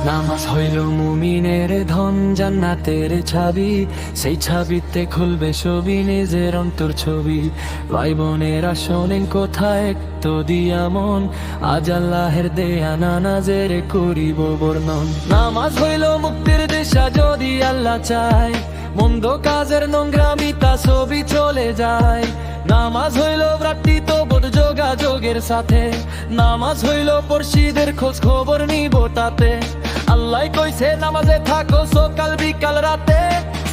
নামাজ হইল মুমিনের ধন, জান্নাতের ছাবি। সেই ছাবিতে খুলবে ছবি, নিজের অন্তর ছবি। ভাই বোনেরা শোনেন কোথায় তো দিয়া মন, আজ আল্লাহের দেয়া নামাজের করিব বর্ণন। নামাজ হইল মুক্তির দিশা, যদি আল্লাহ চায় মন্দ কাজের নোংরামিতা ছবি চলে যায়। নামাজ হইল ভ্রাতৃত্ববোধ যোগাযোগের সাথে, নামাজ হইল পড়শিদের খোঁজ খবর নিব তাতে। আল্লাহ কইছে নামাজে থাকো সকাল বিকাল রাতে,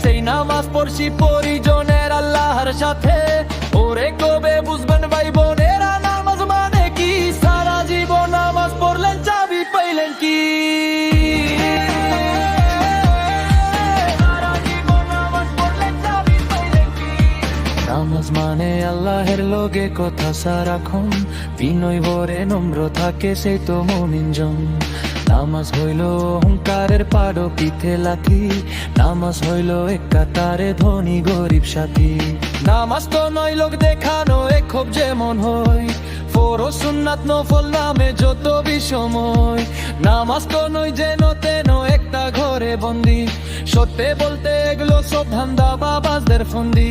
সেই নামাজ পড়শি পরিজনের আল্লাহর সাথে। ওরে কবে বুঝবেন ভাই বোনেরা নামাজ মানে কি, সারা জীবন নামাজ পড়লেন চাবি পাইলেন কি। নামাজ মানে আল্লাহের লগে কথা সারাক্ষণ, বিনয় ভরে নম্র থাকে সেই তো মুমিনজন। নামাজ হইল অহংকারের পাড়ো পিঠে লাথি, নামাজ হইল এক কাতারে ধনী গরিব সাথী। নামাজ তো নয় লোক দেখানো এক খুব যেমন হয়, ফরজ সুন্নাত নফল নামে যত বিষময়। নামাজ তো নয় যেন তেন একটা ঘরে বন্দি, সত্যি বলতে এগুলো সব ধান্দা বাবাজদের ফন্দি।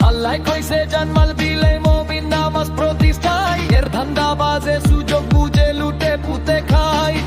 আল্লাহ কইছে জানমাল বিলে মুমিন নামাজ প্রতিষ্ঠায়, এর ধান্দা বাজে সুযোগ বুঝে লুটে পুতে খায়।